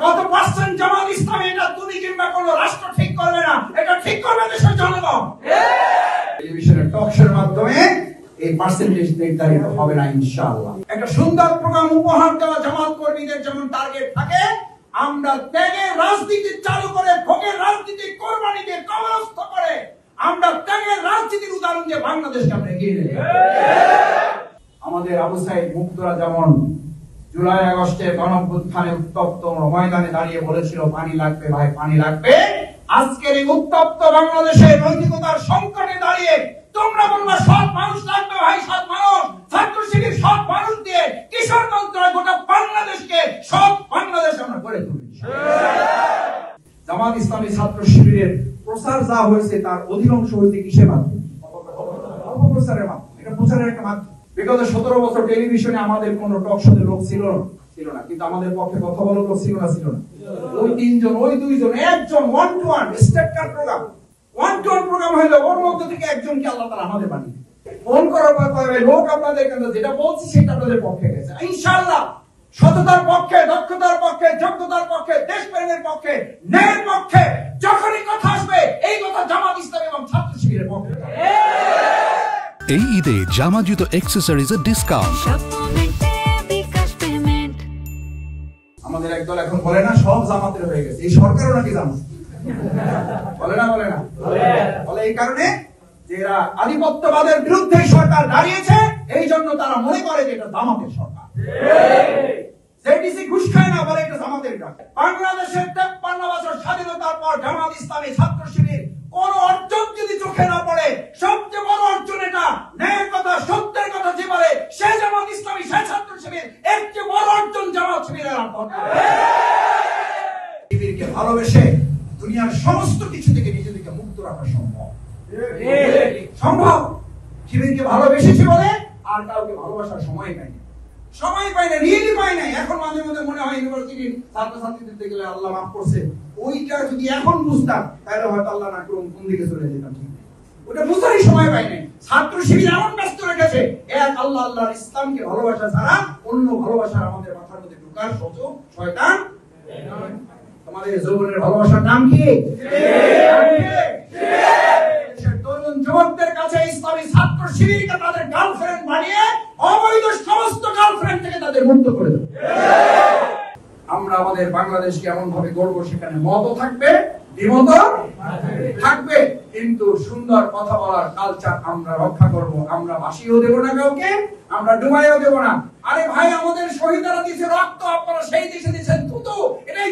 কত পার্সেন্ট জামাত ইসলামী এটা তুমি কিংবা কোন রাষ্ট্র ঠিক করবে না, এটা ঠিক করবে দেশের জনগণ। টেলিভিশনের টক শোর মাধ্যমে এই পার্সেন্টেজ নির্ধারিত হবে না ইনশাআল্লাহ। একটা সুন্দর প্রোগ্রাম উপহার দেওয়া জামাত কর্মীদের যেমন টার্গেট থাকে, আমরা ত্যাগের রাজনীতি চালু করে ভোগের রাজনীতি কোরবানিকে কবরস্থ করে আমরা ত্যাগের রাজনীতির উদাহরণ দিয়ে বাংলাদেশকে আমরা এগিয়ে নেব। আমাদের আবু সাইদ মুক্তরা যেমন জুলাই আগস্টে গণঅভ্যুত্থানে উত্তপ্ত ময়দানে দাঁড়িয়ে বলেছিল পানি লাগবে ভাই, পানি লাগবে। আজকের এই উত্তপ্ত বাংলাদেশে নৈতিকতার সংকটে দাঁড়িয়ে তোমরা বলবা সৎ মানুষ লাগবে ভাই, সৎ মানুষ, ছাত্র শিবির সৎ মানুষ দিয়ে কিশোরগঞ্জ গোটা বাংলাদেশকে সৎ বাংলাদেশ আমরা গড়ে তুলি। জামাত ইসলামী ছাত্র শিবিরের প্রচার যা হয়েছে তার অধিকাংশ হয়েছে কিসের মাধ্যমে? অপপ্রচারের মাধ্যমে। এটা প্রচারের একটা মাধ্যম। বিগত 17 বছর টেলিভিশনে আমাদের কোন টক শোতে লোক ছিল না, কিন্তু আমাদের পক্ষে কথা বলার লোক ছিল না। ওই তিনজন, ওই দুইজন, একজন one two one state card program, one two one program হইলো, ওর মধ্যে থেকে একজনকে আল্লাহ তাআলা আমাদের বানিয়ে ফোন করার পর কয় লোক আপনাদের কাছে যেটা বলছি সেটা আপনাদের পক্ষে গেছে। ইনশাআল্লাহ সততার পক্ষে, দক্ষতার পক্ষে, যোগ্যতার পক্ষে, দেশপ্রেমের পক্ষে, ন্যায়ের পক্ষে যখনই কথা আসবে এই কথা জামাত ইসলামী এবং ছাত্র শিবিরের পক্ষে। এই ঈদে জামা জুতো অ্যাকসেসরিজের ডিসকাউন্ট। আমাদের একদল এখন বলে না সব জামাতের হয়ে গেছে, এই সরকারও নাকি জামাত বলে না বলে এই কারণে যে এরা আধিপত্যবাদের বিরুদ্ধে সরকার দাঁড়িয়েছে, এই জন্য তারা মনে করে যে এটা জামাতের সরকার। জেডিসি ঘুষ খায় না বলে এটা জামাতের ডাক। বাংলাদেশের 53 বছর স্বাধীনতার পর জামাত ইসলামী ছাত্র শিবির কোন অর্জন যদি চোখে না পড়ে, সবচেয়ে বড় অর্জন এটা। ন্যায়ের কথা, সত্যের কথা যে বলে সে জামাত ইসলামী, সে ছাত্র শিবির, এর চেয়ে বড় অর্জন জামাত শিবিরের শিবিরকে ভালোবেসে দুনিয়ার সমস্ত কিছু থেকে নিজেদেরকে মুক্ত রাখা সম্ভব। শিবিরকে ভালোবেসেছি বলে আর কাউকে ভালোবাসার সময় পাই না, রিয়েলি পাই না। এখন মাঝে মাঝে মনে হয় ইউনিভার্সিটির ছাত্রছাত্রীদের দেখলে আল্লাহ মাফ করছে, ওইটা যদি এখন বুঝতাম তাহলে হয়তো আল্লাহ না করুন কোন দিকে চলে যেতাম, ঠিক ওটা বুঝারই সময় পাই নাই। ছাত্র শিবির এমন ব্যস্ত রেখেছে এক আল্লাহ আল্লাহর ইসলামকে ভালোবাসা ছাড়া অন্য ভালোবাসার আমাদের মাথার মধ্যে ঢোকার সুযোগ শয়তান। তোমাদের যৌবনের ভালোবাসার নাম কি? তরুণ যুবকদের কাছে ইসলামী ছাত্র শিবিরকে তাদের গার্লফ্রেন্ড বানিয়ে অবৈধ সমস্ত গার্লফ্রেন্ড থেকে তাদের মুক্ত করে দেব। আমরা আমাদের বাংলাদেশকে এমন ভাবে গড়ব সেখানে মত থাকবে, দ্বিমত থাকবে, কিন্তু সুন্দর কথা বলার কালচার আমরা রক্ষা করব। আমরা ভাসিয়েও দেব না কাউকে, আমরা ডুবাইও দেব না। আরে ভাই আমাদের শহীদরা দিয়েছে রক্ত, আপনারা সেই দেশে দিয়েছেন থুতু, এটা